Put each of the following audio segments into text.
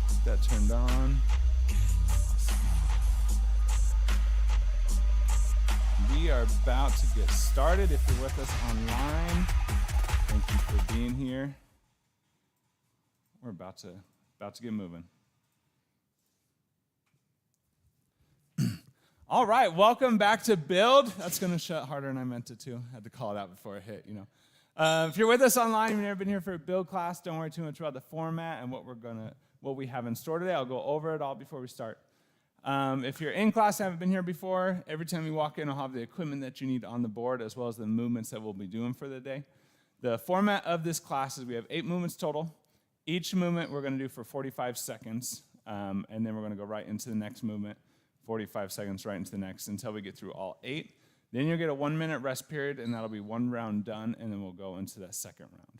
Get that turned on. We are about to get started. If you're with us online, thank you for being here. We're about to get moving. All right, welcome back to Build. That's going to shut harder than I meant it to. I had to call it out before it hit, you know. If you're with us online, you've never been here for a Build class, don't worry too much about the format and what we have in store today. I'll go over it all before we start. If you're in class and haven't been here before, every time you walk in, I'll have the equipment that you need on the board as well as the movements that we'll be doing for the day. The format of this class is we have 8 movements total. Each movement we're going to do for 45 seconds, and then we're going to go right into the next movement, 45 seconds right into the next until we get through all 8. Then you'll get a 1-minute rest period, and that'll be 1 round done, and then we'll go into that second round.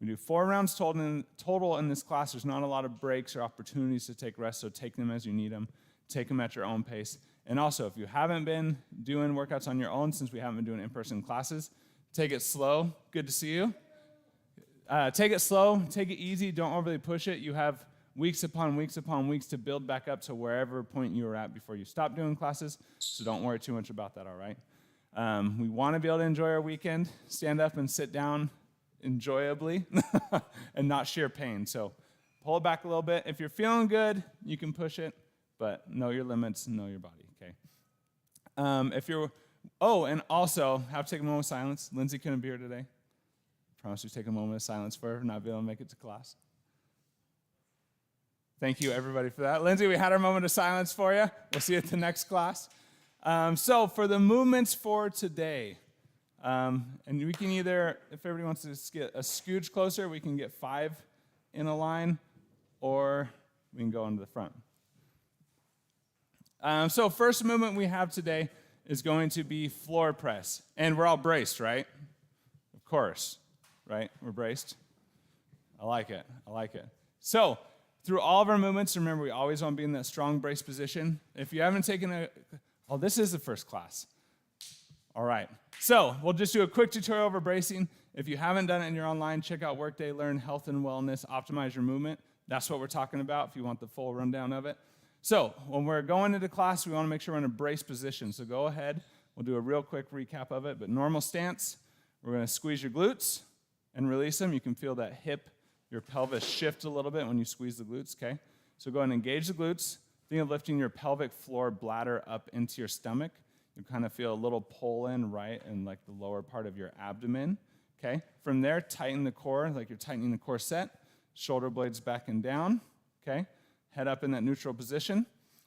We do 4 rounds total in this class. There's not a lot of breaks or opportunities to take rest, so take them as you need them. Take them at your own pace. And also, if you haven't been doing workouts on your own since we haven't been doing in-person classes, take it slow. Good to see you. Take it slow. Take it easy. Don't overly push it. You have weeks upon weeks upon weeks to build back up to wherever point you were at before you stop doing classes, so don't worry too much about that, all right? We want to be able to enjoy our weekend, stand up and sit down enjoyably, and not sheer pain. So pull it back a little bit. If you're feeling good, you can push it. But know your limits, know your body, okay? And also, have to take a moment of silence. Lindsay couldn't be here today. Promise you take a moment of silence for her, not be able to make it to class. Thank you, everybody, for that. Lindsay, we had our moment of silence for you. We'll see you at the next class. So for the movements for today, and we can either, if everybody wants to get a scooch closer, we can get 5 in a line, or we can go into the front. So first movement we have today is going to be floor press. And we're all braced, right? Of course, right? We're braced. I like it. So through all of our movements, remember, we always want to be in that strong brace position. If you haven't taken this is the first class. All right. So we'll just do a quick tutorial over bracing. If you haven't done it and you're online, check out Workday, Learn Health and Wellness, Optimize Your Movement. That's what we're talking about if you want the full rundown of it. So when we're going into class, we want to make sure we're in a brace position. So go ahead. We'll do a real quick recap of it. But normal stance, we're going to squeeze your glutes and release them. You can feel that hip, your pelvis shift a little bit when you squeeze the glutes, okay? So go ahead and engage the glutes. Think of lifting your pelvic floor bladder up into your stomach. You kind of feel a little pull in right in like the lower part of your abdomen, okay? From there, tighten the core like you're tightening the corset. Shoulder blades back and down, okay? Head up in that neutral position.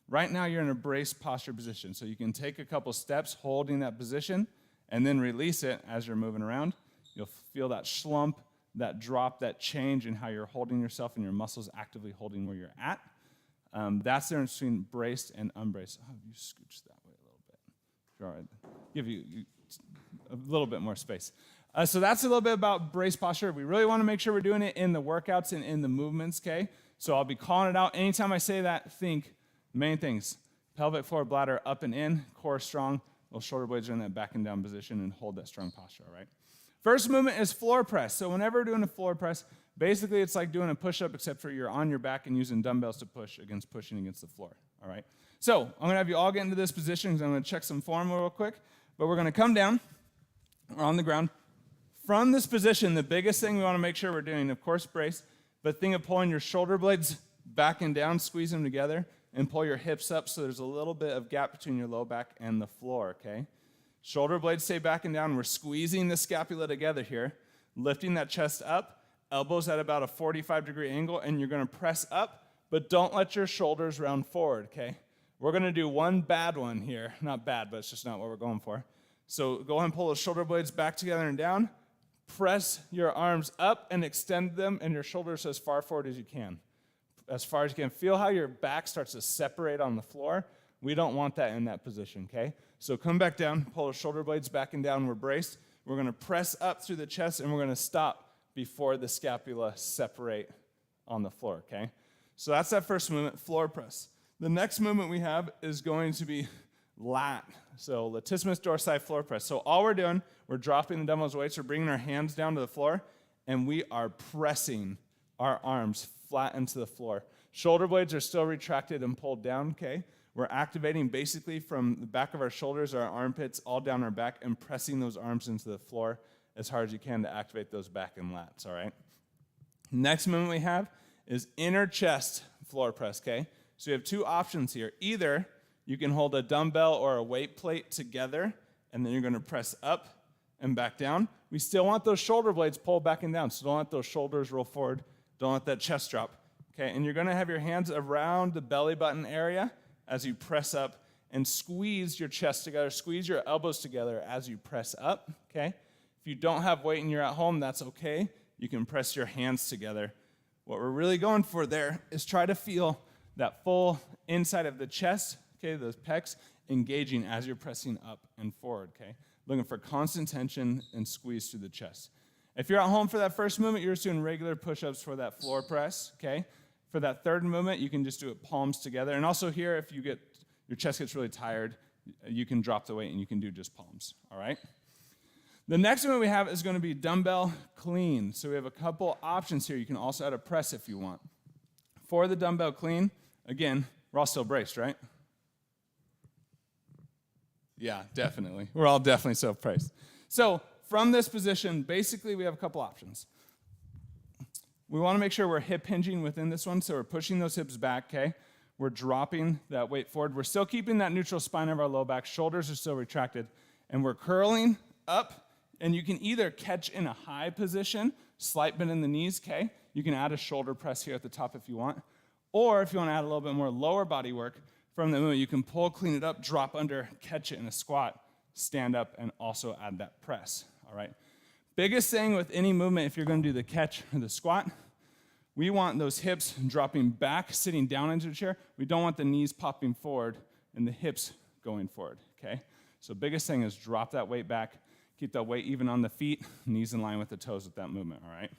Right now, you're in a brace posture position, so you can take a couple steps holding that position and then release it as you're moving around. You'll feel that slump, that drop, that change in how you're holding yourself and your muscles actively holding where you're at. That's the difference between braced and unbraced. Oh, you scooched that way a little bit. All right. Give you a little bit more space. So that's a little bit about brace posture. We really want to make sure we're doing it in the workouts and in the movements, okay? So I'll be calling it out. Anytime I say that, think main things. Pelvic floor, bladder up and in, core strong, little shoulder blades are in that back and down position, and hold that strong posture, all right? First movement is floor press. So whenever we're doing a floor press, basically it's like doing a push-up except for you're on your back and using dumbbells to pushing against the floor, all right? So I'm going to have you all get into this position because I'm going to check some form real quick. But we're going to come down. We're on the ground. From this position, the biggest thing we want to make sure we're doing, of course, brace, but think of pulling your shoulder blades back and down, squeeze them together, and pull your hips up so there's a little bit of gap between your low back and the floor, okay? Shoulder blades stay back and down. We're squeezing the scapula together here, lifting that chest up, elbows at about a 45-degree angle, and you're going to press up, but don't let your shoulders round forward, okay? We're going to do one bad one here. Not bad, but it's just not what we're going for. So go ahead and pull those shoulder blades back together and down. Press your arms up and extend them and your shoulders as far forward as you can. As far as you can. Feel how your back starts to separate on the floor. We don't want that in that position, okay? So come back down, pull the shoulder blades back and down. We're braced. We're going to press up through the chest, and we're going to stop before the scapula separate on the floor, okay? So that's that first movement, floor press. The next movement we have is going to be lat. So latissimus dorsi floor press. So all we're doing, we're dropping the dumbbells weights, we're bringing our hands down to the floor, and we are pressing our arms flat into the floor. Shoulder blades are still retracted and pulled down, okay? We're activating basically from the back of our shoulders, our armpits, all down our back, and pressing those arms into the floor as hard as you can to activate those back and lats, all right? Next movement we have is inner chest floor press, okay? So you have two options here. Either you can hold a dumbbell or a weight plate together, and then you're going to press up and back down. We still want those shoulder blades pulled back and down, so don't let those shoulders roll forward. Don't let that chest drop, okay? And you're going to have your hands around the belly button area as you press up and squeeze your chest together, squeeze your elbows together as you press up, okay? If you don't have weight and you're at home, that's okay. You can press your hands together. What we're really going for there is try to feel that full inside of the chest, okay, those pecs, engaging as you're pressing up and forward, okay? Looking for constant tension and squeeze through the chest. If you're at home for that first movement, you're just doing regular push-ups for that floor press, okay? For that third movement, you can just do it palms together. And also here, if your chest gets really tired, you can drop the weight and you can do just palms, all right? The next movement we have is going to be dumbbell clean. So we have a couple options here. You can also add a press if you want. For the dumbbell clean, again, we're all still braced, right? Yeah, definitely. We're all definitely self-braced. So from this position, basically we have a couple options. We want to make sure we're hip hinging within this one, so we're pushing those hips back, okay? We're dropping that weight forward. We're still keeping that neutral spine of our low back. Shoulders are still retracted. And we're curling up, and you can either catch in a high position, slight bend in the knees, okay? You can add a shoulder press here at the top if you want. Or if you want to add a little bit more lower body work from the movement, you can pull, clean it up, drop under, catch it in a squat, stand up, and also add that press, all right? Biggest thing with any movement, if you're going to do the catch or the squat, we want those hips dropping back, sitting down into the chair. We don't want the knees popping forward and the hips going forward, okay? So biggest thing is drop that weight back, keep that weight even on the feet, knees in line with the toes with that movement, all right?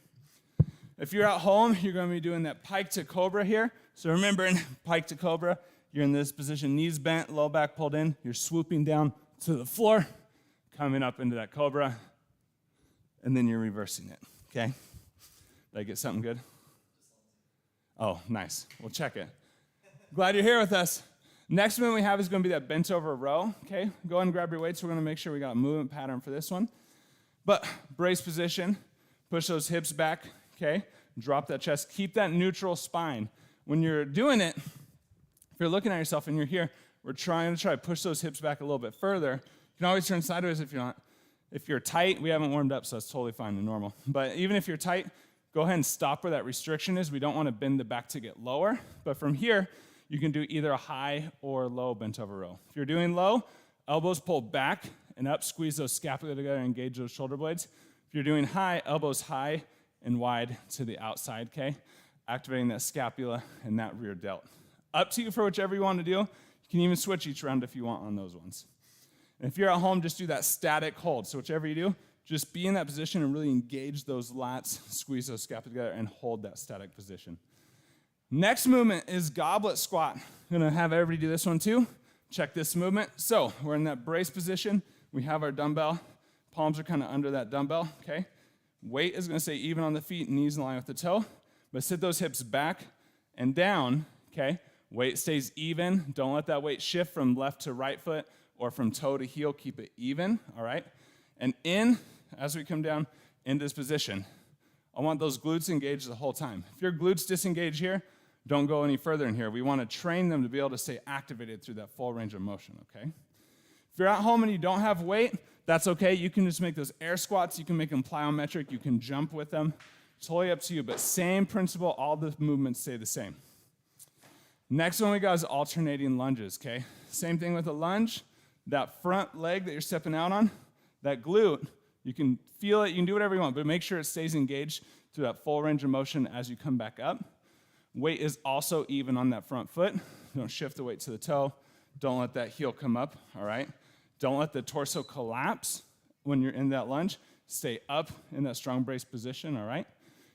If you're at home, you're going to be doing that pike to cobra here. So remember, in pike to cobra, you're in this position, knees bent, low back pulled in. You're swooping down to the floor, coming up into that cobra, and then you're reversing it, okay? Did I get something good? Oh, nice. We'll check it. Glad you're here with us. Next movement we have is going to be that bent over row, okay? Go ahead and grab your weights. We're going to make sure we got a movement pattern for this one. But brace position, push those hips back, okay? Drop that chest. Keep that neutral spine. When you're doing it, if you're looking at yourself and you're here, we're trying to push those hips back a little bit further. You can always turn sideways if you're not. If you're tight, we haven't warmed up, so that's totally fine and normal. But even if you're tight, go ahead and stop where that restriction is. We don't want to bend the back to get lower. But from here, you can do either a high or low bent over row. If you're doing low, elbows pulled back and up, squeeze those scapula together, engage those shoulder blades. If you're doing high, elbows high and wide to the outside, okay? Activating that scapula and that rear delt. Up to you for whichever you want to do. You can even switch each round if you want on those ones. And if you're at home, just do that static hold. So whichever you do, just be in that position and really engage those lats, squeeze those scapula together, and hold that static position. Next movement is goblet squat. I'm going to have everybody do this one too. Check this movement. So we're in that brace position. We have our dumbbell. Palms are kind of under that dumbbell, okay? Weight is going to stay even on the feet, knees in line with the toe. But sit those hips back and down, okay? Weight stays even. Don't let that weight shift from left to right foot or from toe to heel. Keep it even, all right? And in, as we come down into this position, I want those glutes engaged the whole time. If your glutes disengage here, don't go any further in here. We want to train them to be able to stay activated through that full range of motion, okay? If you're at home and you don't have weight, that's okay. You can just make those air squats. You can make them plyometric. You can jump with them. Totally up to you, but same principle. All the movements stay the same. Next one we got is alternating lunges, okay? Same thing with a lunge. That front leg that you're stepping out on, that glute, you can feel it. You can do whatever you want, but make sure it stays engaged through that full range of motion as you come back up. Weight is also even on that front foot. Don't shift the weight to the toe. Don't let that heel come up, all right? Don't let the torso collapse when you're in that lunge. Stay up in that strong brace position, all right?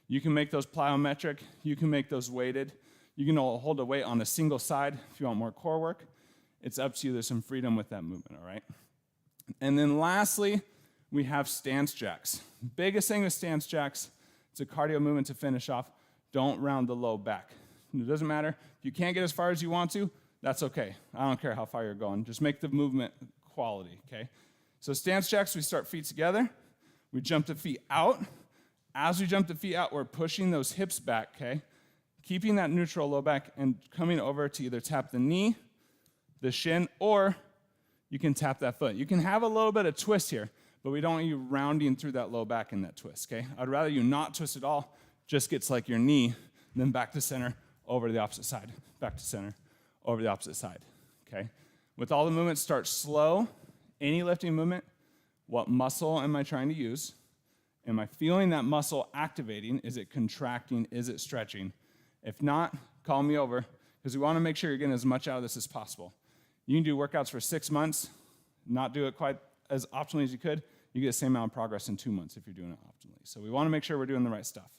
You can make those plyometric. You can make those weighted. You can hold a weight on a single side if you want more core work. It's up to you. There's some freedom with that movement, all right? And then lastly, we have stance jacks. Biggest thing with stance jacks, It's a cardio movement to finish off. Don't round the low back. It doesn't matter. If you can't get as far as you want to, that's okay. I don't care how far you're going. Just make the movement quality, okay? So stance jacks, we start feet together. We jump the feet out. As we jump the feet out, we're pushing those hips back, okay? Keeping that neutral low back and coming over to either tap the knee, the shin, or you can tap that foot. You can have a little bit of twist here, but we don't want you rounding through that low back in that twist, okay? I'd rather you not twist at all, just gets like your knee, then back to center, over to the opposite side, back to center, over the opposite side, okay? With all the movements, start slow. Any lifting movement, what muscle am I trying to use? Am I feeling that muscle activating? Is it contracting? Is it stretching? If not, call me over, because we want to make sure you're getting as much out of this as possible. You can do workouts for 6 months, not do it quite as optimally as you could. You get the same amount of progress in 2 months if you're doing it optimally. So we want to make sure we're doing the right stuff.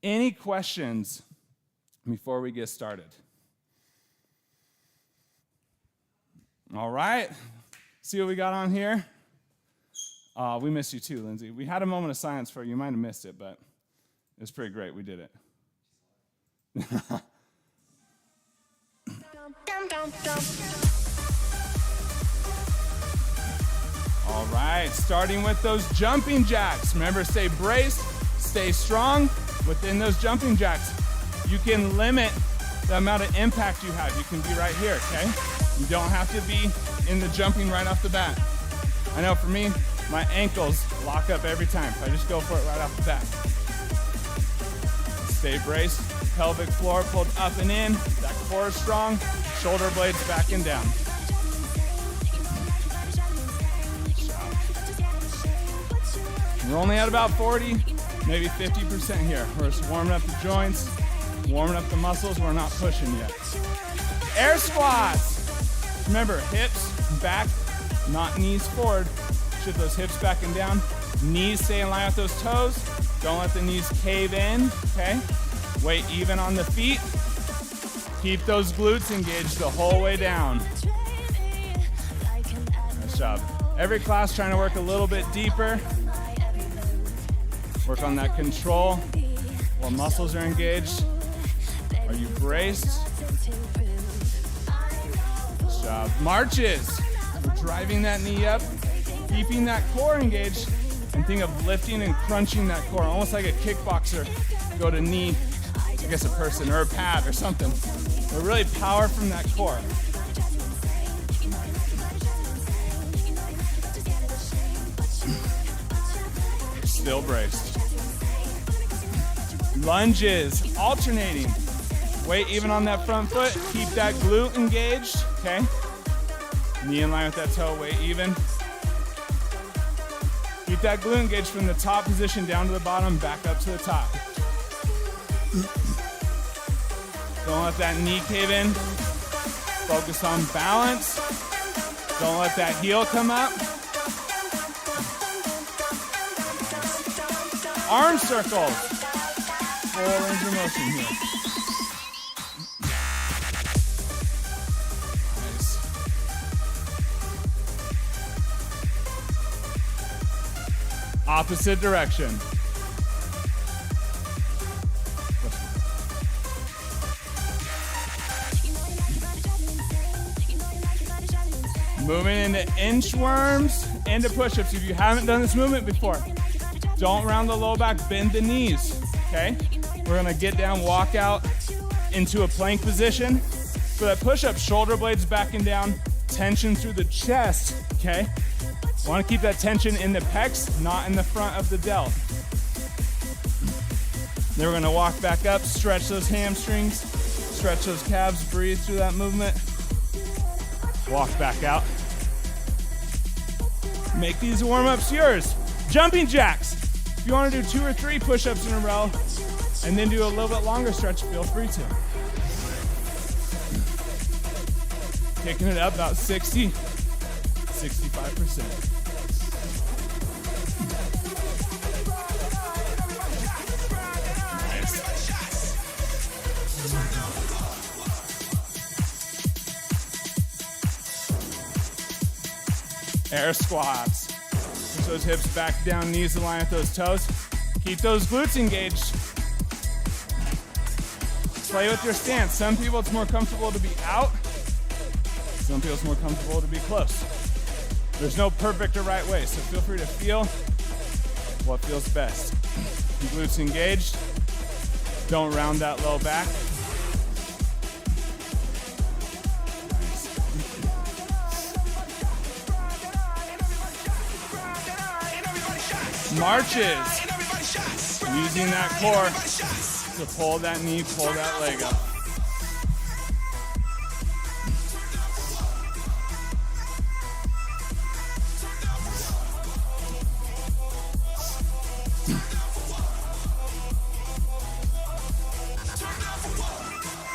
Any questions before we get started? All right. See what we got on here? We missed you too, Lindsay. We had a moment of silence for you. You might have missed it, but it was pretty great. We did it. All right, starting with those jumping jacks. Remember, stay braced, stay strong within those jumping jacks. You can limit the amount of impact you have. You can be right here, okay? You don't have to be in the jumping right off the bat. I know for me, my ankles lock up every time. I just go for it right off the bat. Stay braced, pelvic floor pulled up and in. That core is strong, shoulder blades back and down. We're only at about 40, maybe 50% here. We're just warming up the joints, warming up the muscles. We're not pushing yet. Air squats. Remember, hips back, not knees forward. Shift those hips back and down. Knees stay in line with those toes. Don't let the knees cave in, okay? Weight even on the feet. Keep those glutes engaged the whole way down. Nice job. Every class trying to work a little bit deeper. Work on that control while muscles are engaged. Are you braced? Nice job. Marches. We're driving that knee up, keeping that core engaged, and think of lifting and crunching that core, almost like a kickboxer. Go to knee, I guess a person or a pad or something. But really power from that core. Still braced. Lunges, alternating. Weight even on that front foot. Keep that glute engaged, okay? Knee in line with that toe, weight even. Keep that glute engaged from the top position down to the bottom, back up to the top. Don't let that knee cave in. Focus on balance. Don't let that heel come up. Arm circles. Full range of motion here. Nice. Opposite direction. Moving into inchworms, into push-ups. If you haven't done this movement before, don't round the low back, bend the knees, okay? We're gonna get down, walk out into a plank position. For that push-up, shoulder blades back and down, tension through the chest, okay? Wanna keep that tension in the pecs, not in the front of the delt. Then we're gonna walk back up, stretch those hamstrings, stretch those calves, breathe through that movement. Walk back out. Make these warm-ups yours. Jumping jacks. If you want to do 2 or 3 push-ups in a row and then do a little bit longer stretch, feel free to. Kicking it up about 60, 65%. Nice. Air squats. Push those hips back down, knees in line with those toes. Keep those glutes engaged. Play with your stance. Some people it's more comfortable to be out. Some people it's more comfortable to be close. There's no perfect or right way, so feel free to feel what feels best. Glutes engaged. Don't round that low back. Marches. Using that core to pull that knee, pull that leg up.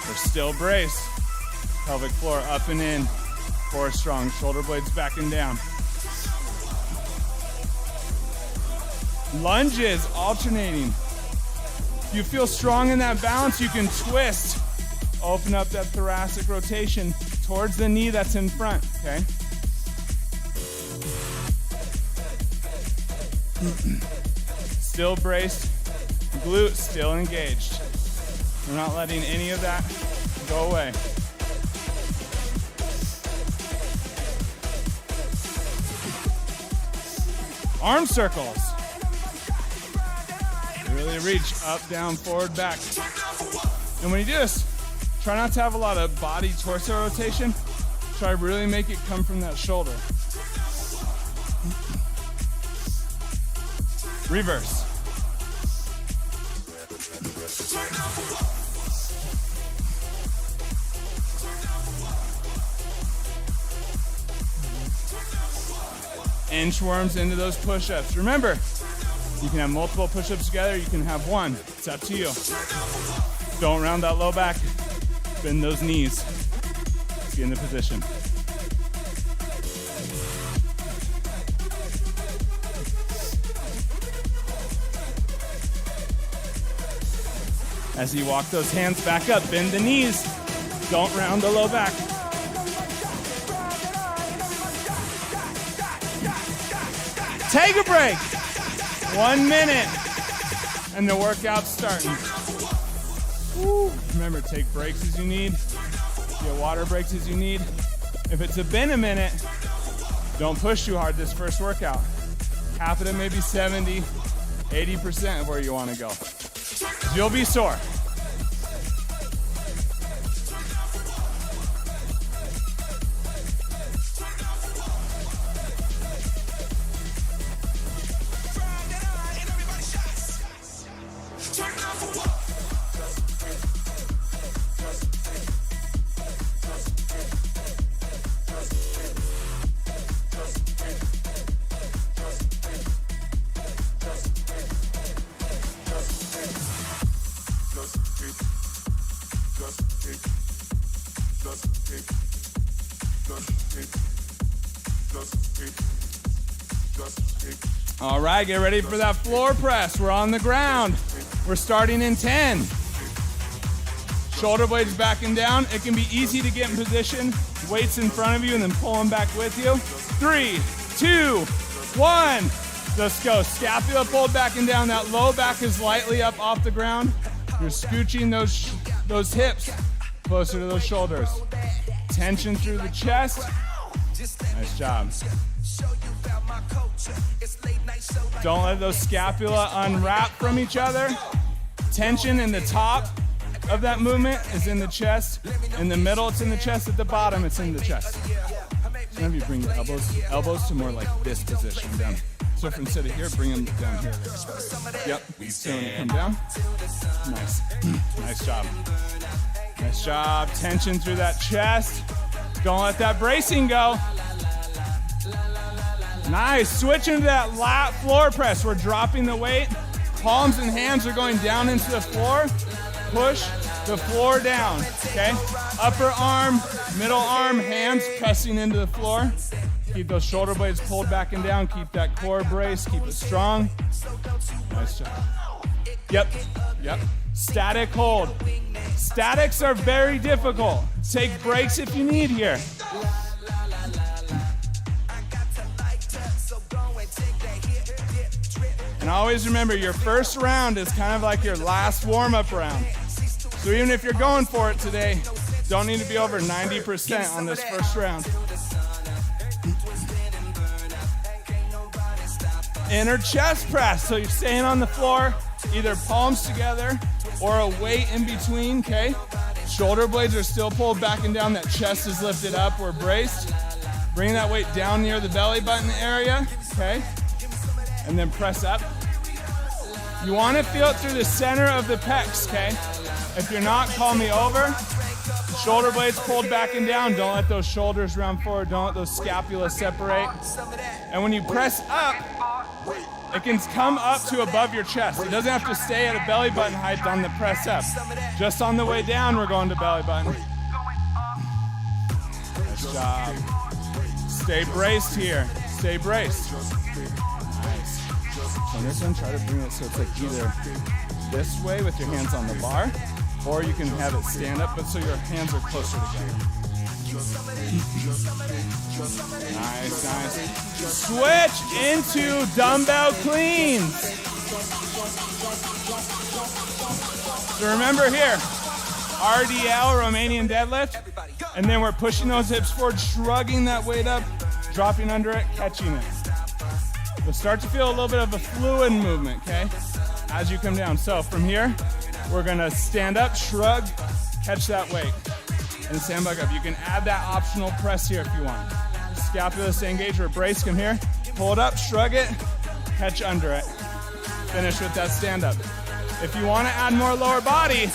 We're still braced. Pelvic floor up and in. Core strong. Shoulder blades back and down. Lunges, alternating. If you feel strong in that balance, you can twist. Open up that thoracic rotation towards the knee that's in front, okay? Still braced, glute still engaged. We're not letting any of that go away. Arm circles. Really reach up, down, forward, back. And when you do this, try not to have a lot of body torso rotation. Try to really make it come from that shoulder. Reverse. Inchworms into those push-ups. Remember, you can have multiple push-ups together, you can have one. It's up to you. Don't round that low back. Bend those knees. Get in the position. As you walk those hands back up, bend the knees. Don't round the low back. Take a break. 1 minute, and the workout's starting. Woo. Remember, take breaks as you need. Get water breaks as you need. If it's been a minute, don't push too hard this first workout. Half of it, maybe 70, 80% of where you want to go. You'll be sore. All right, get ready for that floor press. We're on the ground. We're starting in 10. Shoulder blades back and down. It can be easy to get in position. Weights in front of you and then pull them back with you. 3, 2, 1. Let's go. Scapula pulled back and down. That low back is lightly up off the ground. You're scooching those hips closer to those shoulders. Tension through the chest. Nice job. Don't let those scapula unwrap from each other. Tension in the top of that movement is in the chest. In the middle, it's in the chest. At the bottom, it's in the chest. So now you bring your elbows to more like this position down. So if instead of here, bring them down here. Yep. So when you come down, nice. Nice job. Nice job. Tension through that chest. Don't let that bracing go. Nice. Switch into that lat floor press. We're dropping the weight. Palms and hands are going down into the floor. Push the floor down, okay? Upper arm, middle arm, hands pressing into the floor. Keep those shoulder blades pulled back and down. Keep that core brace. Keep it strong. Nice job. Yep. Static hold. Statics are very difficult. Take breaks if you need here. And always remember, your first round is kind of like your last warm-up round. So even if you're going for it today, don't need to be over 90% on this first round. Inner chest press. So you're staying on the floor, either palms together or a weight in between, okay? Shoulder blades are still pulled back and down. That chest is lifted up. We're braced. Bring that weight down near the belly button area, okay? And then press up. You want to feel it through the center of the pecs, okay? If you're not, call me over. Shoulder blades pulled back and down. Don't let those shoulders round forward. Don't let those scapulas separate. And when you press up, it can come up to above your chest. It doesn't have to stay at a belly button height on the press up. Just on the way down, we're going to belly button. Nice job. Stay braced here. Stay braced. Nice. On this one, try to bring it so it's like either this way with your hands on the bar, or you can have it stand up, but so your hands are closer together. Nice, nice. Switch into dumbbell cleans. So remember here, RDL, Romanian deadlift, and then we're pushing those hips forward, shrugging that weight up, dropping under it, catching it. You'll start to feel a little bit of a fluid movement, okay, as you come down. So from here, we're gonna stand up, shrug, catch that weight, and stand back up. You can add that optional press here if you want. Scapula stay engaged, or brace, come here, pull it up, shrug it, catch under it. Finish with that stand up. If you wanna add more lower body,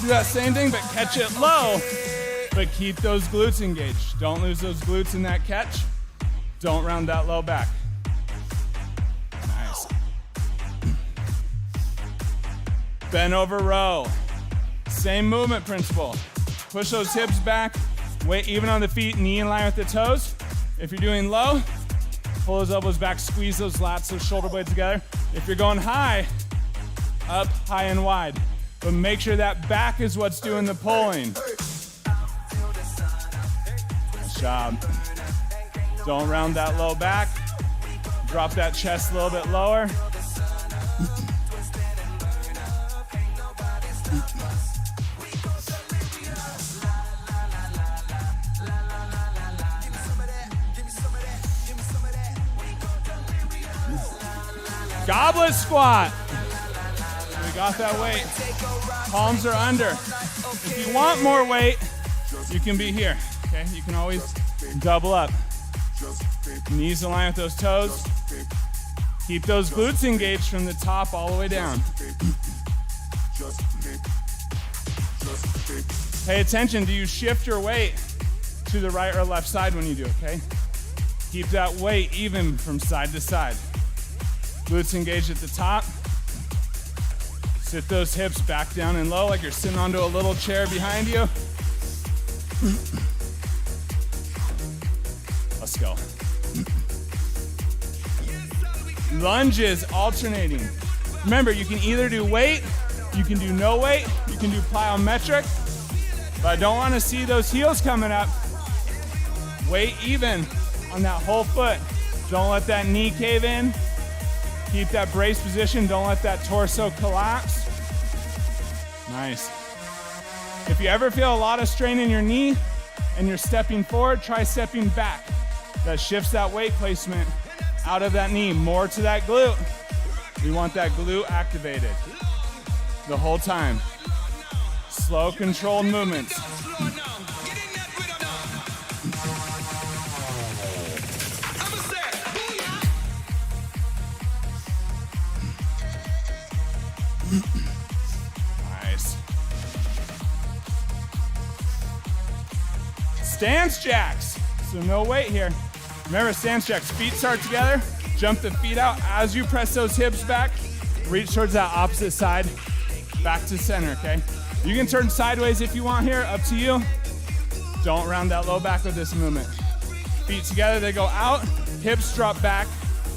do that same thing, but catch it low, but keep those glutes engaged. Don't lose those glutes in that catch. Don't round that low back. Nice. Bend over row. Same movement principle. Push those hips back, weight even on the feet, knee in line with the toes. If you're doing low, pull those elbows back, squeeze those lats, those shoulder blades together. If you're going high, up, high, and wide. But make sure that back is what's doing the pulling. Nice job. Don't round that low back. Drop that chest a little bit lower. Goblet squat. We got that weight. Palms are under. If you want more weight, you can be here, okay? You can always double up. Knees align with those toes. Keep those glutes engaged from the top all the way down. Pay attention. Do you shift your weight to the right or left side when you do, okay? Keep that weight even from side to side. Glutes engaged at the top. Sit those hips back down and low like you're sitting onto a little chair behind you. Let's go. Lunges alternating. Remember, you can either do weight, you can do no weight, you can do plyometric, but I don't want to see those heels coming up. Weight even on that whole foot. Don't let that knee cave in. Keep that brace position. Don't let that torso collapse. Nice. If you ever feel a lot of strain in your knee and you're stepping forward, try stepping back. That shifts that weight placement out of that knee, more to that glute. We want that glute activated the whole time. Slow, controlled movements. Nice. Stance jacks. So no weight here. Remember, stance jacks. Feet start together. Jump the feet out as you press those hips back. Reach towards that opposite side. Back to center, okay? You can turn sideways if you want here. Up to you. Don't round that low back with this movement. Feet together, they go out. Hips drop back.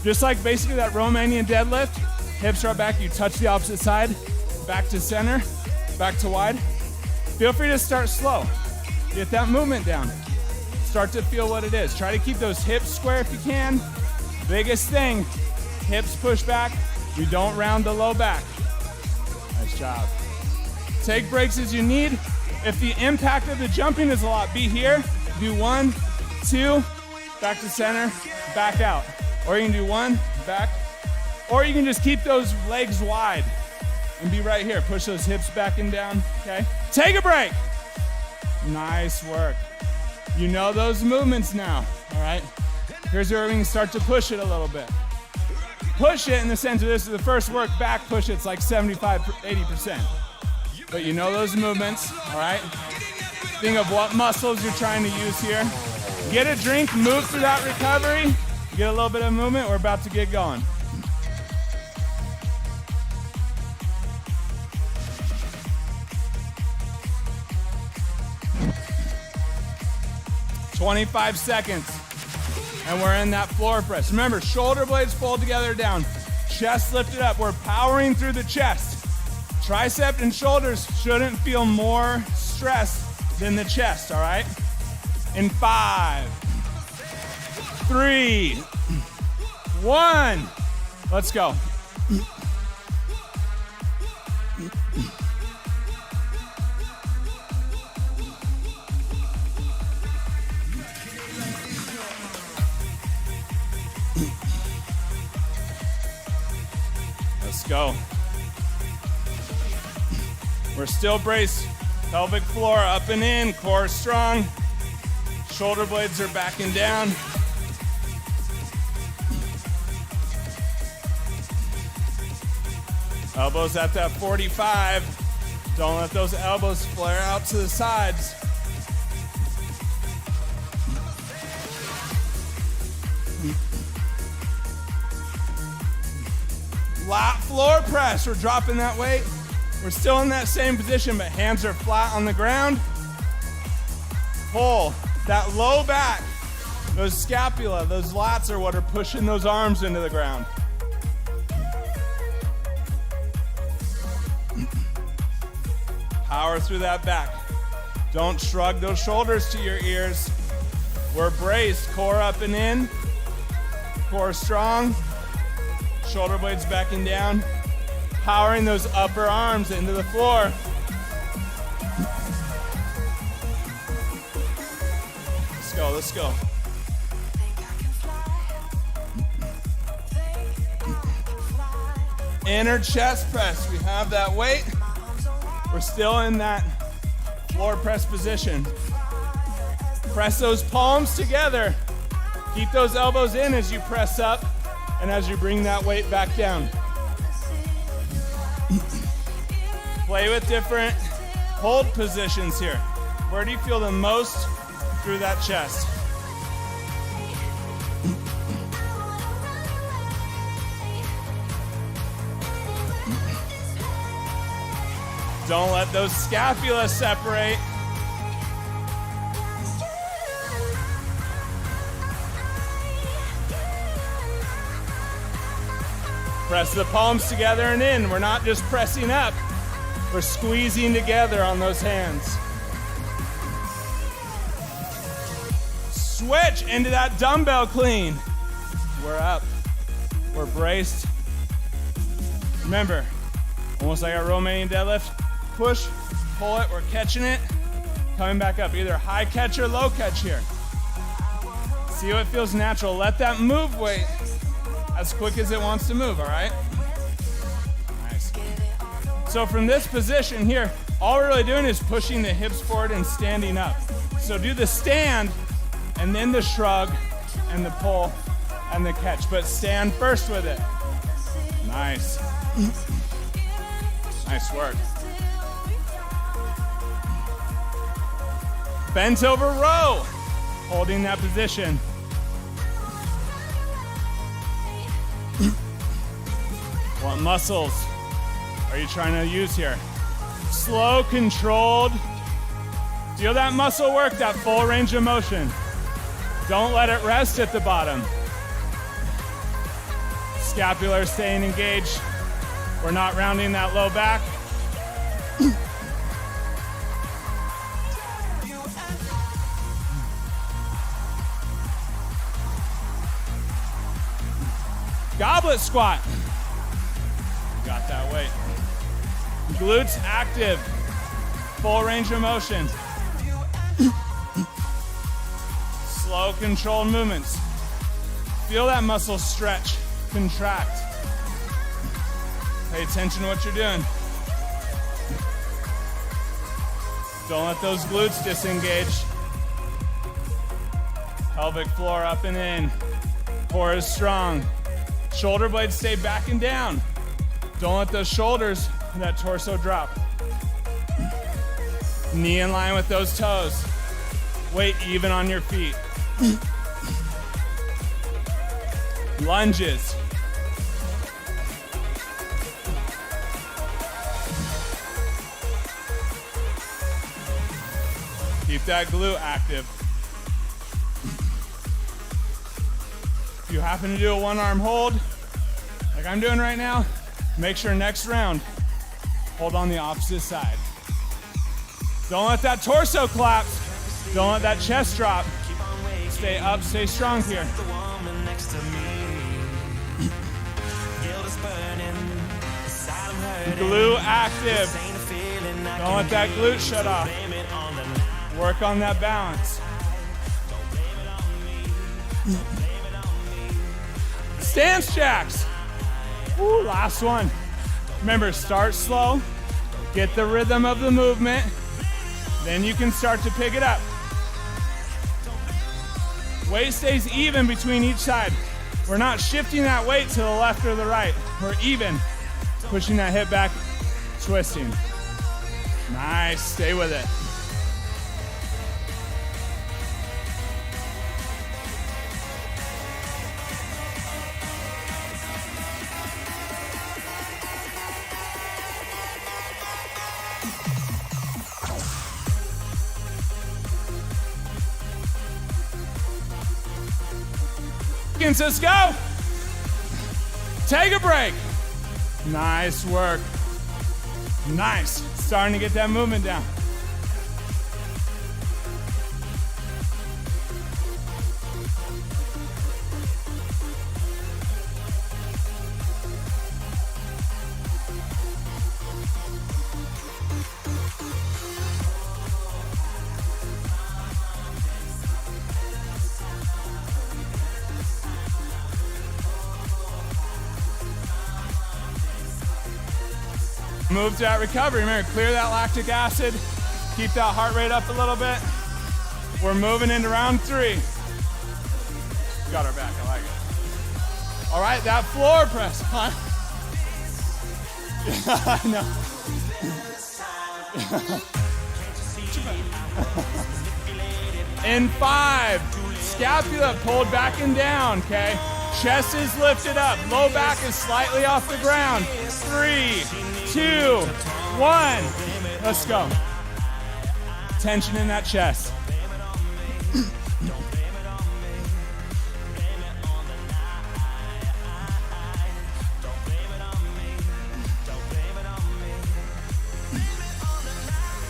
Just like basically that Romanian deadlift. Hips drop back, you touch the opposite side. Back to center, back to wide. Feel free to start slow. Get that movement down. Start to feel what it is. Try to keep those hips square if you can. Biggest thing, hips push back, We don't round the low back. Nice job. Take breaks as you need. If the impact of the jumping is a lot, be here. Do 1, 2, back to center, back out. Or you can do 1, back. Or you can just keep those legs wide and be right here. Push those hips back and down, okay? Take a break. Nice work. You know those movements now, all right? Here's where we can start to push it a little bit. Push it in the sense of this is the first work, back push it's like 75, 80%. But you know those movements, all right? Think of what muscles you're trying to use here. Get a drink, move through that recovery, get a little bit of movement, we're about to get going. "25 seconds, and we're in that floor press. Remember, shoulder blades fold together down, chest lifted up. We're powering through the chest. Tricep and shoulders shouldn't feel more stress than the chest, all right? In 5, 3, 1, let's go. Let's go. We're still braced. Pelvic floor up and in, core strong. Shoulder blades are back and down. Elbows at that 45. Don't let those elbows flare out to the sides. Lat floor press, we're dropping that weight. We're still in that same position, but hands are flat on the ground. Pull that low back, those scapula, those lats are what are pushing those arms into the ground. Power through that back. Don't shrug those shoulders to your ears. We're braced, core up and in, core strong. Shoulder blades backing down, powering those upper arms into the floor. Let's go, let's go. Inner chest press, we have that weight. We're still in that floor press position. Press those palms together. Keep those elbows in as you press up. And as you bring that weight back down. Play with different hold positions here. Where do you feel the most through that chest? Don't let those scapula separate. Press the palms together and in. We're not just pressing up. We're squeezing together on those hands. Switch into that dumbbell clean. We're up. We're braced. Remember, almost like a Romanian deadlift. Push, pull it, we're catching it. Coming back up, either high catch or low catch here. See what feels natural. Let that move weight as quick as it wants to move, all right? Nice. So from this position here, all we're really doing is pushing the hips forward and standing up. So do the stand, and then the shrug, and the pull, and the catch. But stand first with it. Nice. Nice work. Bent over row, holding that position. What muscles are you trying to use here? Slow, controlled. Feel that muscle work, that full range of motion. Don't let it rest at the bottom. Scapular staying engaged. We're not rounding that low back. Goblet squat. Glutes active. Full range of motion. Slow, controlled movements. Feel that muscle stretch, contract. Pay attention to what you're doing. Don't let those glutes disengage. Pelvic floor up and in. Core is strong. Shoulder blades stay back and down. Don't let those shoulders and that torso drop. Knee in line with those toes. Weight even on your feet. Lunges. Keep that glute active. If you happen to do a one-arm hold, like I'm doing right now, make sure next round, hold on the opposite side. Don't let that torso collapse. Don't let that chest drop. Stay up, stay strong here. Glute active. Don't let that glute shut off. Work on that balance. Stance jacks. Woo, last one. Remember, start slow. Get the rhythm of the movement. Then you can start to pick it up. Weight stays even between each side. We're not shifting that weight to the left or the right. We're even. Pushing that hip back, twisting. Nice, stay with it. Let's go. Take a break. Nice work. Nice. Starting to get that movement down. Move to that recovery. Remember, clear that lactic acid. Keep that heart rate up a little bit. We're moving into round 3. Got our back, I like it. All right, that floor press, huh? I know. In 5, scapula pulled back and down, okay? Chest is lifted up, low back is slightly off the ground. 3, 2, 1, let's go. Tension in that chest.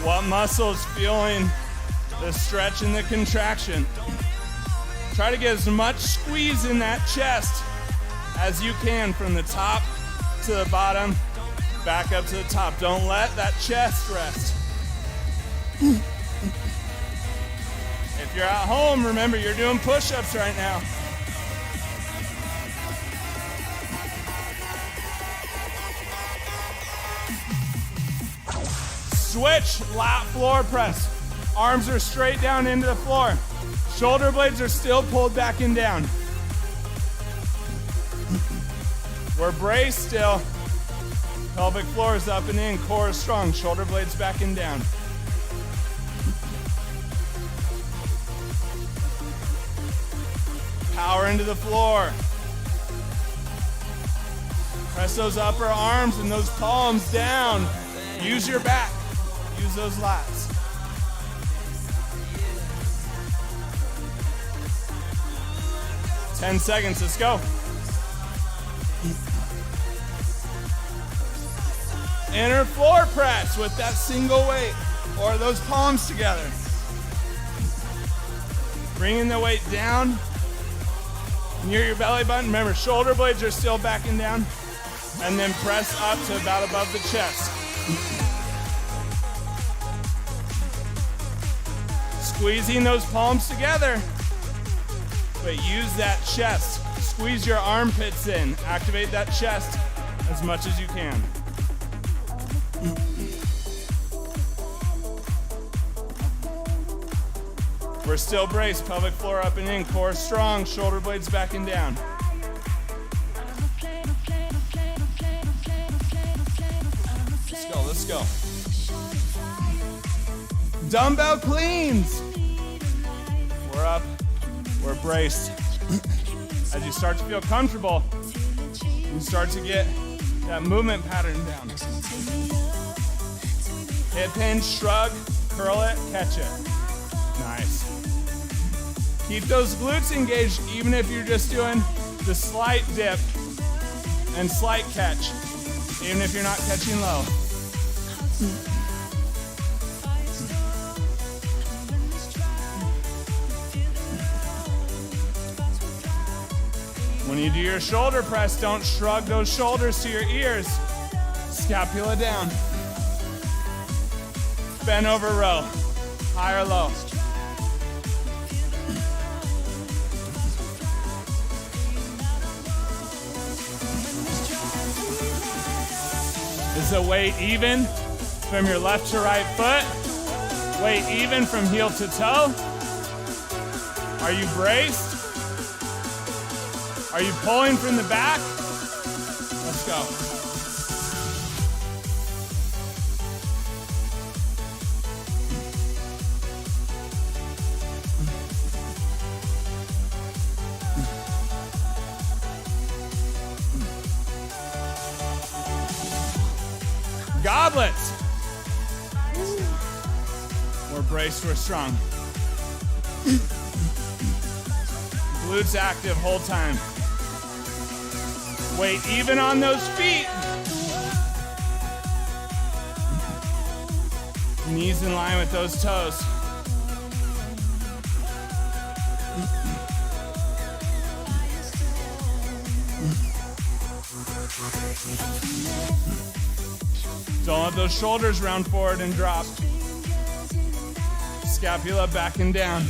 What muscle's feeling the stretch and the contraction? Try to get as much squeeze in that chest as you can from the top to the bottom, back up to the top. Don't let that chest rest. If you're at home, remember you're doing push-ups right now. Switch lat floor press. Arms are straight down into the floor. Shoulder blades are still pulled back and down. We're braced still. Pelvic floor is up and in, core is strong, shoulder blades back and down. Power into the floor. Press those upper arms and those palms down. Use your back. Use those lats. Ten seconds, let's go. Inner floor press with that single weight or those palms together. Bringing the weight down near your belly button. Remember, shoulder blades are still back and down. And then press up to about above the chest. Squeezing those palms together. But use that chest. Squeeze your armpits in. Activate that chest as much as you can. We're still braced. Pelvic floor up and in. Core strong. Shoulder blades back and down. Let's go. Dumbbell cleans. We're up. We're braced. As you start to feel comfortable, you start to get that movement pattern down. Hip hinge, shrug, curl it, catch it. Nice. Keep those glutes engaged even if you're just doing the slight dip and slight catch, even if you're not catching low. When you do your shoulder press, don't shrug those shoulders to your ears. Scapula down. Bend over row. High or low. Is the weight even from your left to right foot? Weight even from heel to toe? Are you braced? Are you pulling from the back? Let's go. Goblets. We're braced, we're strong. Glutes active whole time. Weight even on those feet. Knees in line with those toes. Don't let those shoulders round forward and drop. Scapula back and down.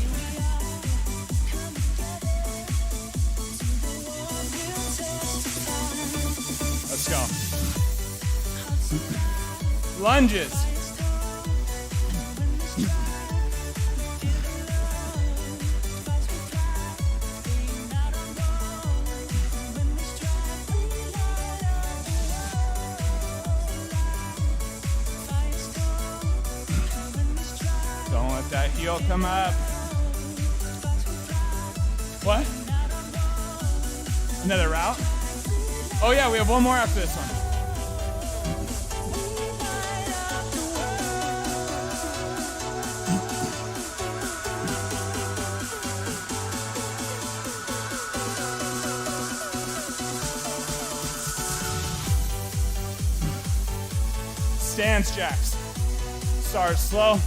Let's go. Lunges. Don't let that heel come up. What? Another route? Oh yeah, we have one more after this one. Stance jacks. Start slow.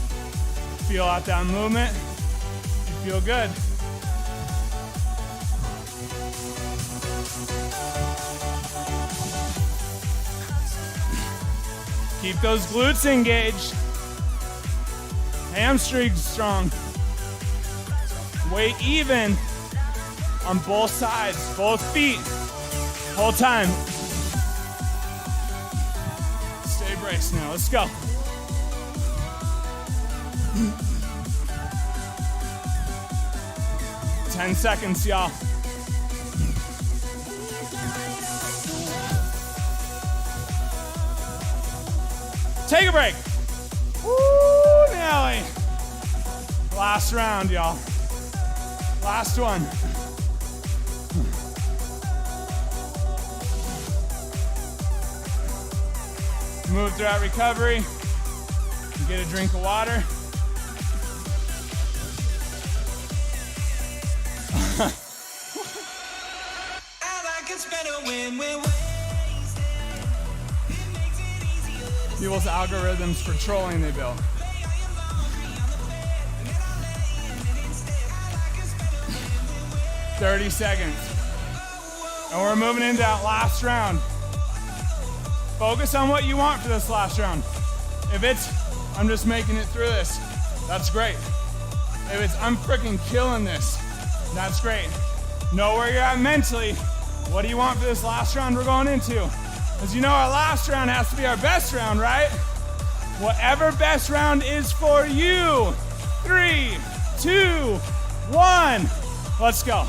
Feel out that movement. You feel good. Keep those glutes engaged. Hamstrings strong. Weight even on both sides, both feet, whole time. Stay braced now, let's go. Ten seconds, y'all. Take a break. Woo, Nelly. Last round, y'all. Last one. Move throughout recovery. Get a drink of water. People's algorithms for trolling they built. "30 seconds. And we're moving into that last round. Focus on what you want for this last round. If it's, I'm just making it through this, that's great. If it's, I'm freaking killing this, that's great. Know where you're at mentally. What do you want for this last round we're going into? As you know, our last round has to be our best round, right? Whatever best round is for you. 3, 2, 1. Let's go.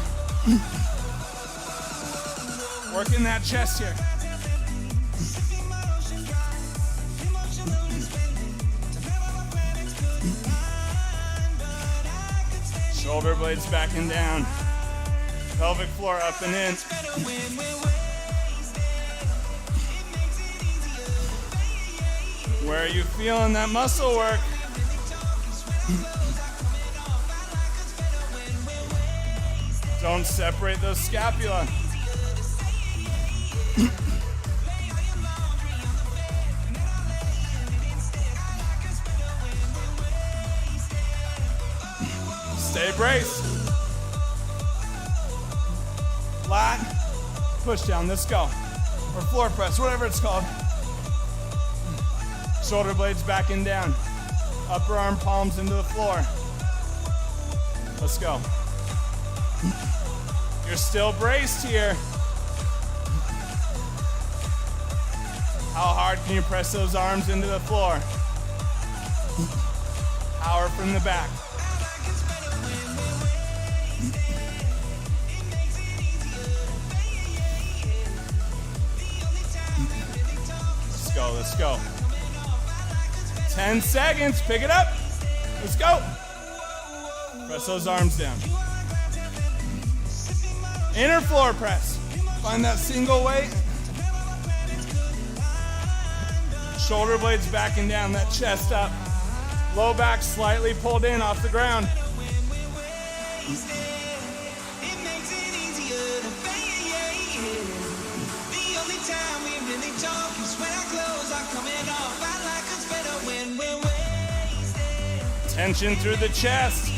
Working that chest here. Shoulder blades back and down. Pelvic floor up and in. Where are you feeling that muscle work? Don't separate those scapula. Stay braced. Flat, push down, let's go. Or floor press, whatever it's called. Shoulder blades back and down. Upper arm palms into the floor. Let's go. You're still braced here. How hard can you press those arms into the floor? Power from the back. Let's go, let's go. 10 seconds, pick it up. Let's go. Press those arms down. Inner floor press. Find that single weight. Shoulder blades back and down, that chest up. Low back slightly pulled in off the ground. Tension through the chest.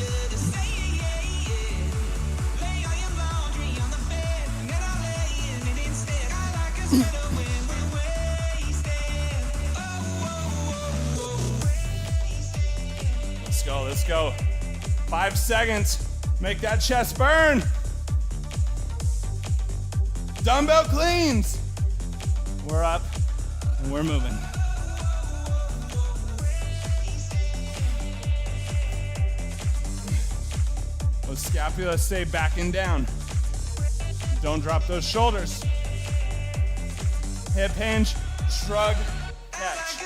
Let's go, let's go. 5 seconds. Make that chest burn. Dumbbell cleans. We're up and we're moving. Those scapula stay back and down. Don't drop those shoulders. Hip hinge, shrug, catch.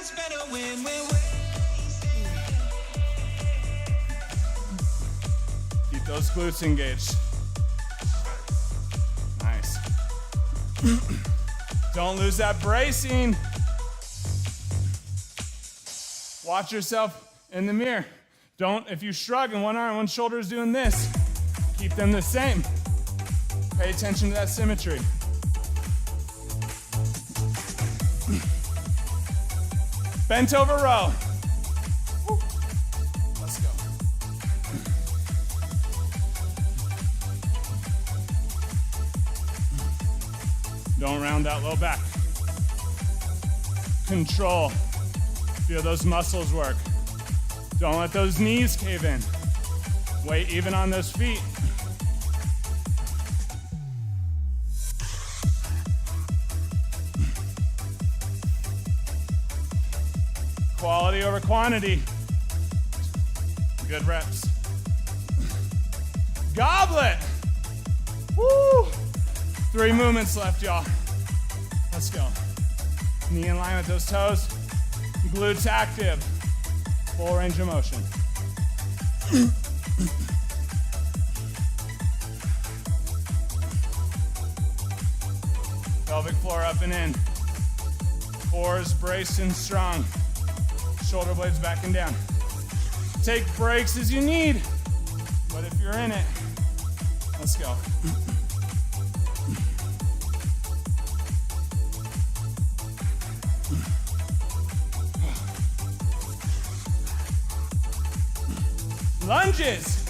Keep those glutes engaged. Nice. Don't lose that bracing. Watch yourself in the mirror. Don't, if you shrug and one arm, one shoulder is doing this, keep them the same. Pay attention to that symmetry. Bent over row. Woo. Let's go. Don't round that low back. Control. Feel those muscles work. Don't let those knees cave in. Weight even on those feet. Quality over quantity. Good reps. Goblet. Woo! 3 movements left, y'all. Let's go. Knee in line with those toes. Glutes active. Full range of motion. Pelvic floor up and in. Cores braced and strong. Shoulder blades back and down. Take breaks as you need, but if you're in it, let's go. Lunges.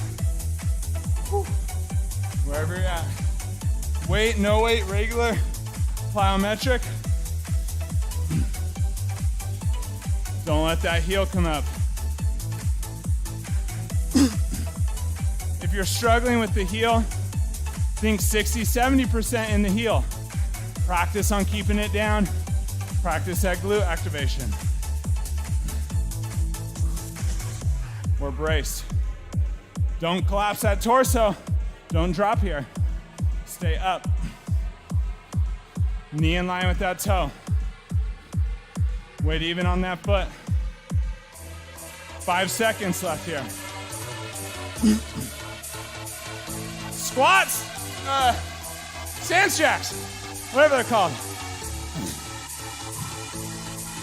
Whew. Wherever you're at. Weight, no weight, regular, plyometric. Don't let that heel come up. If you're struggling with the heel, think 60-70% in the heel. Practice on keeping it down. Practice that glute activation. We're braced. Don't collapse that torso. Don't drop here. Stay up. Knee in line with that toe. Weight even on that foot. 5 seconds left here. Squats, stance jacks, whatever they're called.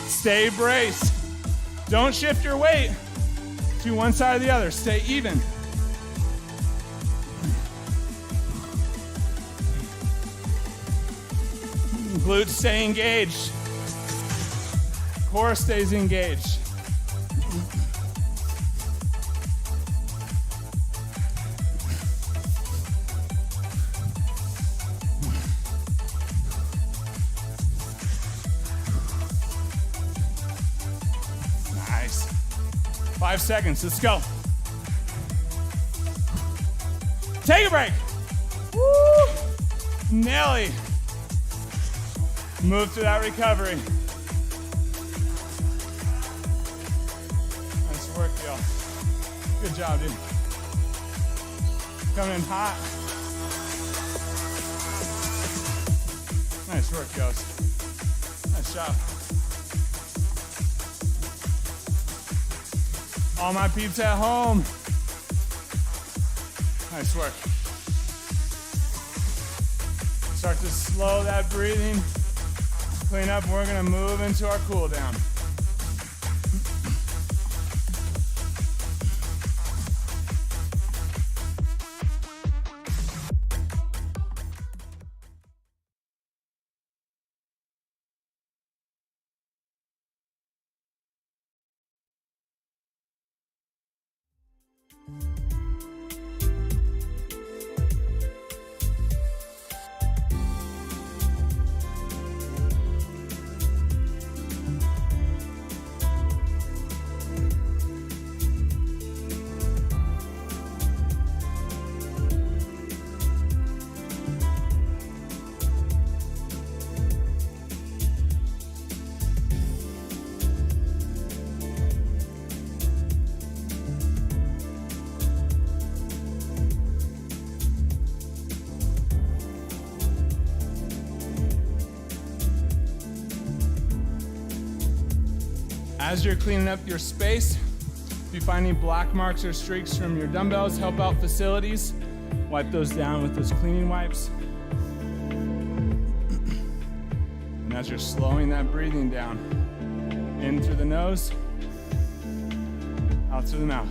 Stay braced. Don't shift your weight to one side or the other. Stay even. Glutes stay engaged. Core stays engaged. Nice. 5 seconds, let's go. Take a break. Woo! Nelly. Move to that recovery. Nice work, y'all. Good job, dude. Coming in hot. Nice work, guys. Nice job. All my peeps at home. Nice work. Start to slow that breathing. Clean up, we're gonna move into our cool down. As you're cleaning up your space, if you find any black marks or streaks from your dumbbells, help out facilities. Wipe those down with those cleaning wipes. And as you're slowing that breathing down, in through the nose, out through the mouth.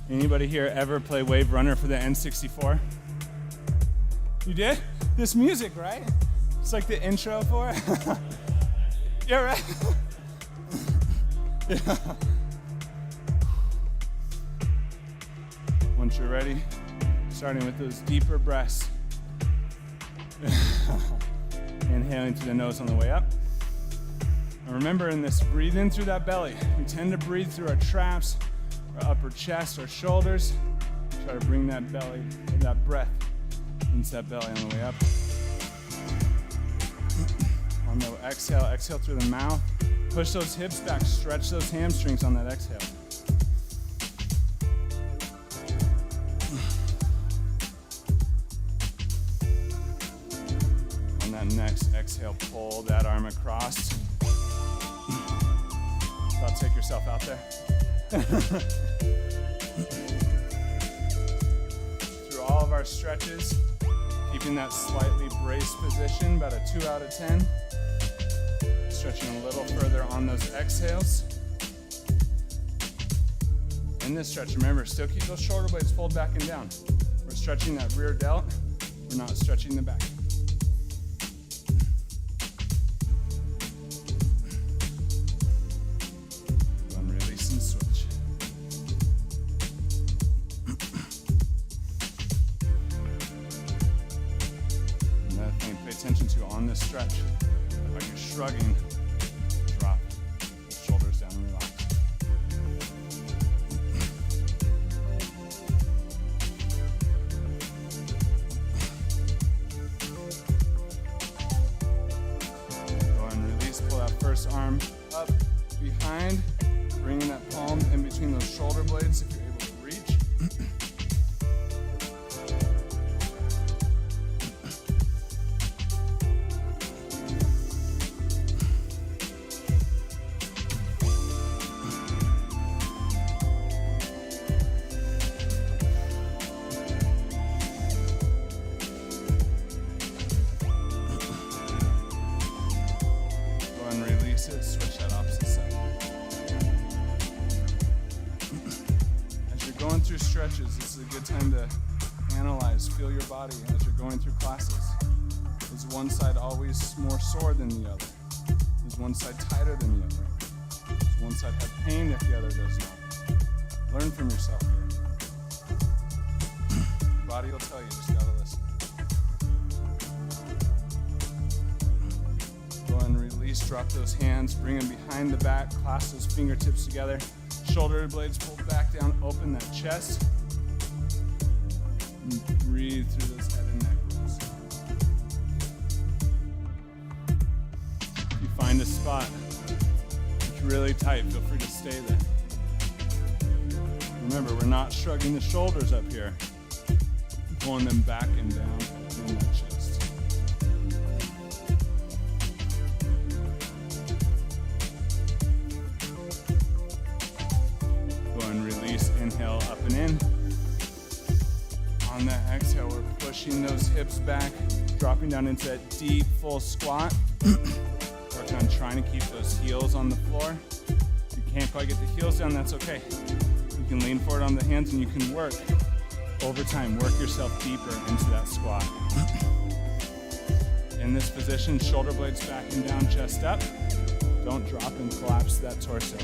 Anybody here ever play Wave Runner for the N64? You did? This music, right? It's like the intro for it. Yeah, right? Yeah. Once you're ready, starting with those deeper breaths. Inhaling through the nose on the way up. And remember, in this, breathe in through that belly. We tend to breathe through our traps, our upper chest, our shoulders. Try to bring that belly, that breath into that belly on the way up. On the exhale, exhale through the mouth. Push those hips back, stretch those hamstrings on that exhale. On that next exhale, pull that arm across. About to take yourself out there. Through all of our stretches, keeping that slightly braced position, about a 2 out of 10. Stretching a little further on those exhales. In this stretch, remember, still keep those shoulder blades pulled back and down. We're stretching that rear delt, we're not stretching the back. Release and switch. attention to on this stretch. While you're shrugging, drop the shoulders down and relax. Go ahead and release, pull that first arm up, behind, bringing that palm in between those shoulder blades if you're able to reach. Switch that opposite side. As you're going through stretches, this is a good time to analyze, feel your body as you're going through classes. Is one side always more sore than the other? Is one side tighter than the other? Does one side have pain if the other does not? Learn from yourself here. Your body will tell you, just gotta listen. Release, drop those hands, bring them behind the back, clasp those fingertips together, shoulder blades pulled back down, open that chest, and breathe through those head and neck moves. If you find a spot that's really tight, feel free to stay there. Remember, we're not shrugging the shoulders up here, pulling them back and down in that chest. Inhale up and in. On that exhale, we're pushing those hips back, dropping down into that deep full squat. Working on trying to keep those heels on the floor. If you can't quite get the heels down, that's okay. You can lean forward on the hands and you can work over time. Work yourself deeper into that squat. In this position, shoulder blades back and down, chest up. Don't drop and collapse that torso.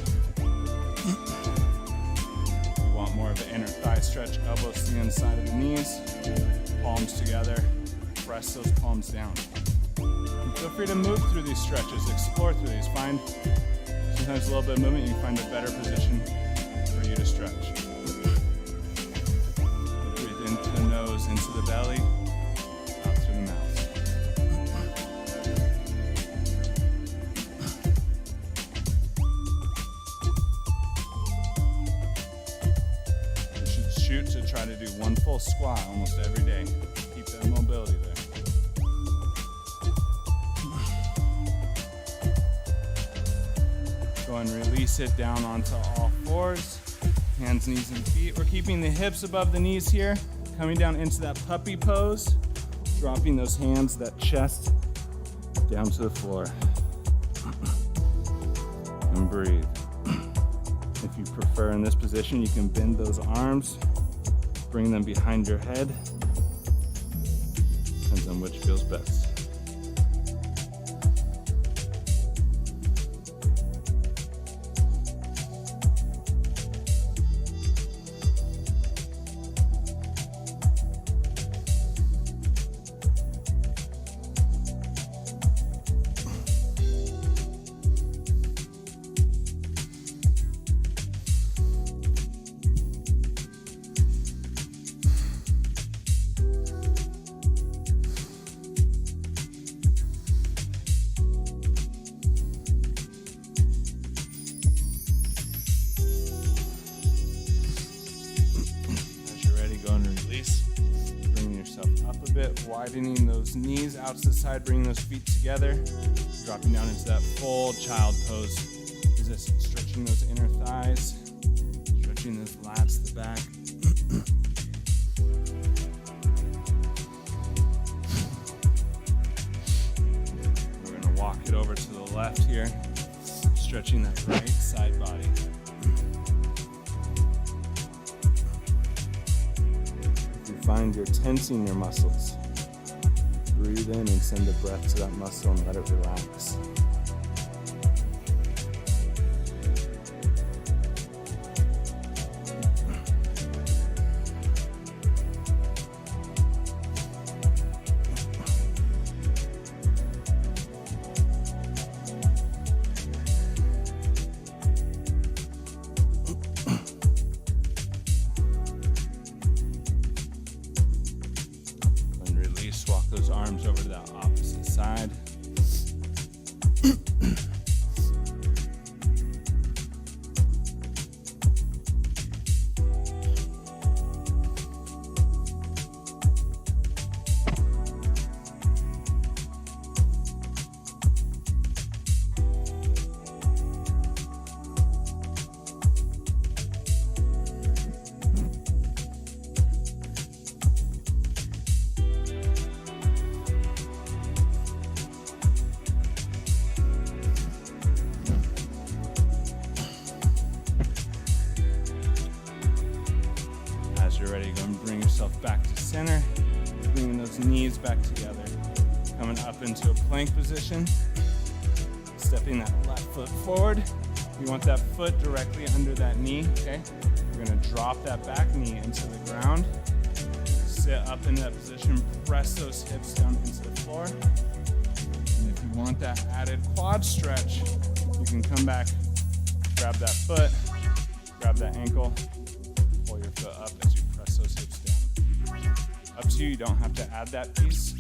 Want more of an inner thigh stretch, elbows to the inside of the knees, palms together, press those palms down. And feel free to move through these stretches, explore through these. Find sometimes a little bit of movement, you can find a better position for you to stretch. Breathe into the nose, into the belly, out through the mouth. Shoot to try to do one full squat almost every day. Keep that mobility there. Go and release it down onto all fours. Hands, knees, and feet. We're keeping the hips above the knees here. Coming down into that puppy pose. Dropping those hands, that chest, down to the floor. And breathe. If you prefer in this position, you can bend those arms. Bring them behind your head. Depends on which feels best. Widening those knees out to the side, bringing those feet together, dropping down into that full child pose. Is this stretching those inner thighs, stretching those lats to the back. We're going to walk it over to the left here, stretching that right side body. If you find you're tensing your muscles, breathe in and send the breath to that muscle and let it relax. side. As you're ready, go and bring yourself back to center, bringing those knees back together, coming up into a plank position, stepping that left foot forward. You want that foot directly under that knee, okay? We're gonna drop that back knee into the ground, sit up in that position, press those hips down into the floor. And if you want that added quad stretch, you can come back, grab that foot, grab that ankle, pull your foot up as you press those hips down. Up to you, you don't have to add that piece.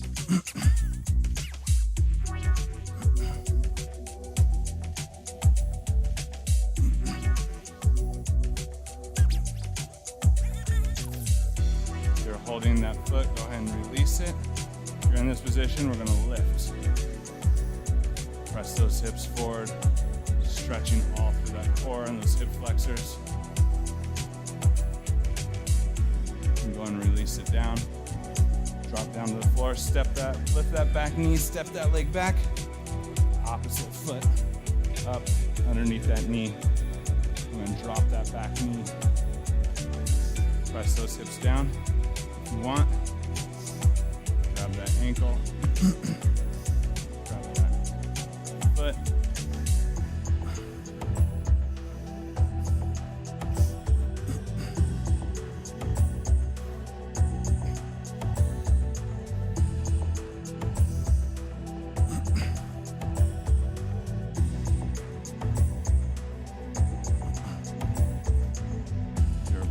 If you're holding that foot, go ahead and release it. If you're in this position, we're gonna lift. Press those hips forward, stretching all through that core and those hip flexors. Go and release it down. Drop down to the floor, step that, lift that back knee, step that leg back. Opposite foot up underneath that knee. And then drop that back knee. Press those hips down. If you want, grab that ankle. Grab that foot.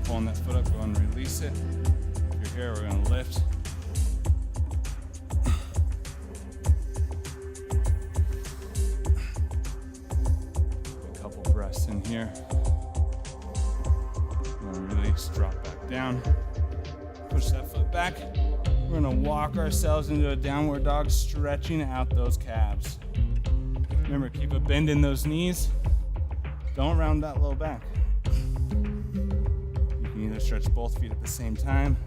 Pulling that foot up, go and release it. If you're here, we're gonna lift. A couple breaths in here. We're gonna release, drop back down. Push that foot back. We're gonna walk ourselves into a downward dog, stretching out those calves. Remember, keep a bend in those knees. Don't round that low back. Either stretch both feet at the same time.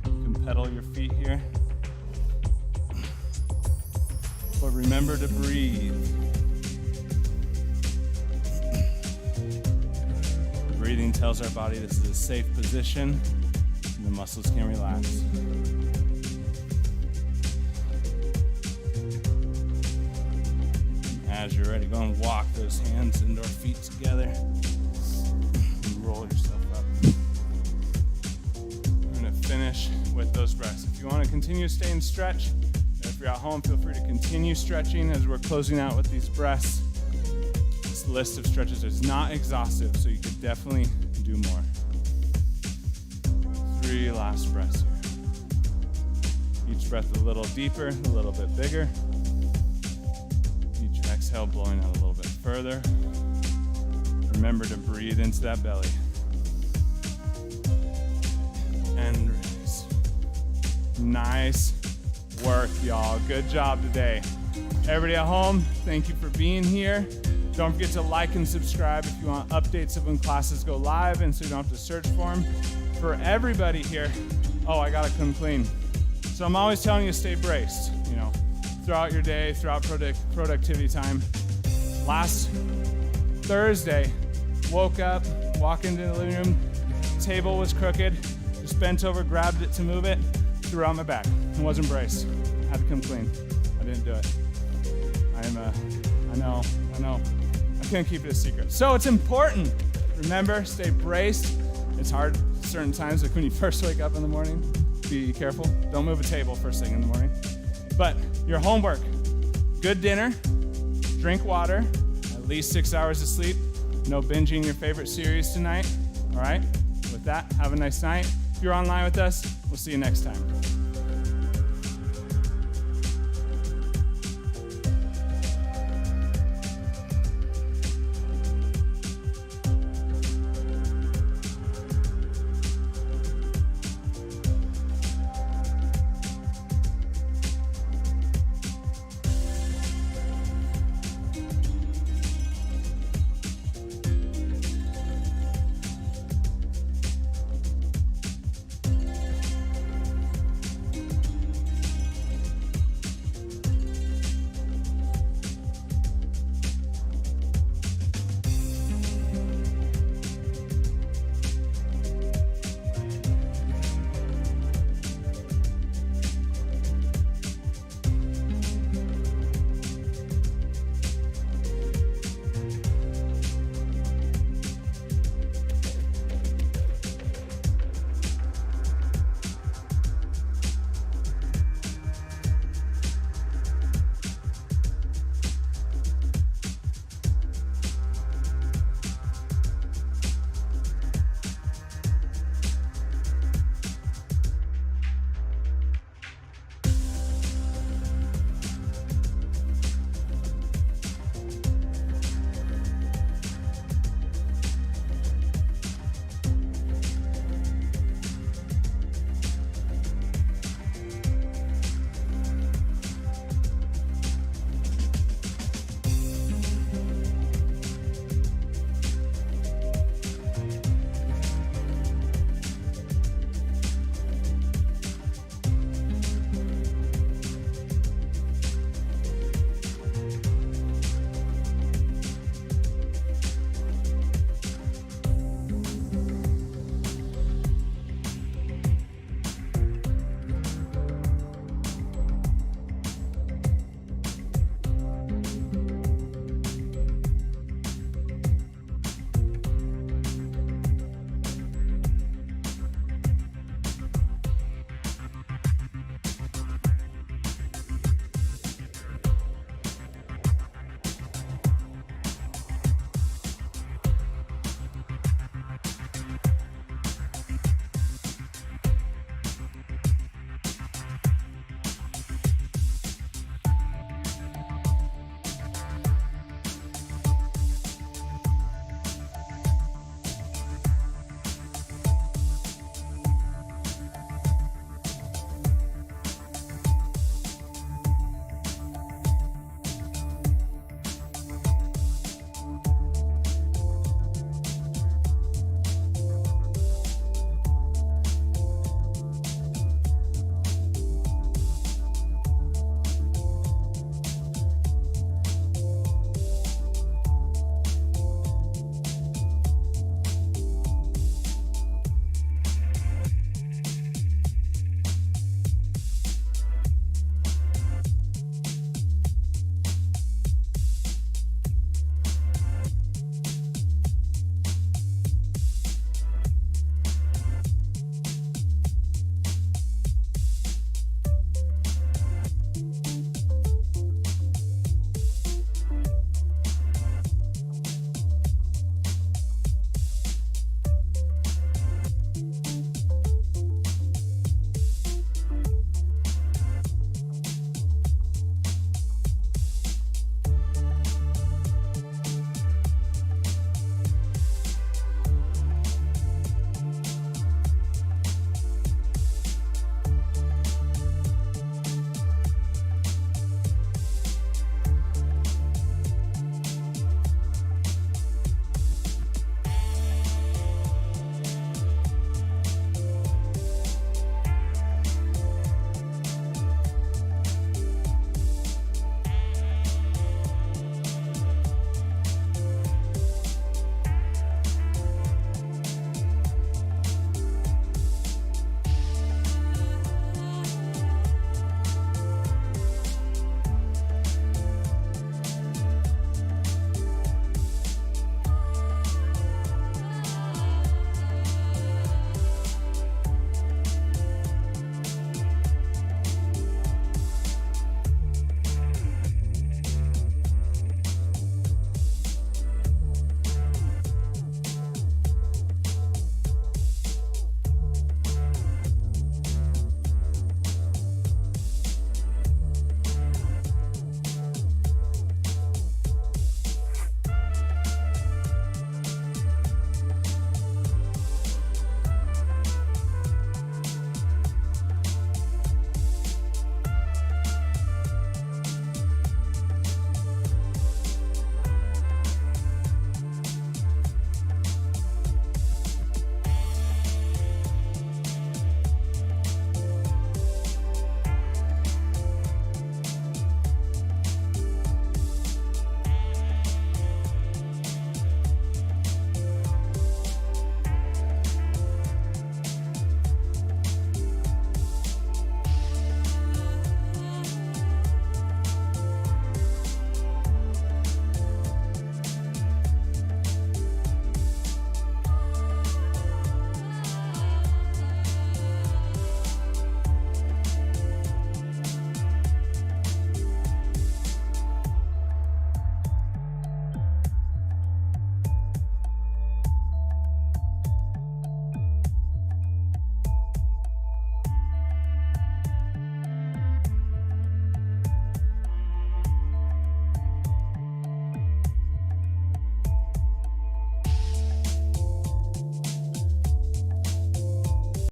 You can pedal your feet here. But remember to breathe. Breathing tells our body this is a safe position and the muscles can relax. As you're ready, go and walk those hands and or feet together. And roll yourself up. Finish with those breaths. If you want to continue to stay in stretch, if you're at home, feel free to continue stretching as we're closing out with these breaths. This list of stretches is not exhaustive, so you could definitely do more. 3 last breaths here. Each breath a little deeper, a little bit bigger. Each exhale blowing out a little bit further. Remember to breathe into that belly. And release. Nice work, y'all. Good job today. Everybody at home, thank you for being here. Don't forget to like and subscribe if you want updates of when classes go live, and so you don't have to search for them. For everybody here, oh, I gotta come clean. So I'm always telling you to stay braced, throughout your day, throughout productivity time. Last Thursday, woke up, walked into the living room, table was crooked, just bent over, grabbed it to move it, threw out my back. I wasn't braced. Had to come clean. I didn't do it. I know. I couldn't keep it a secret. So it's important. Remember, stay braced. It's hard certain times, like when you first wake up in the morning. Be careful. Don't move a table first thing in the morning. But your homework, good dinner, drink water, at least 6 hours of sleep, no binging your favorite series tonight. All right? With that, have a nice night. If you're online with us, we'll see you next time.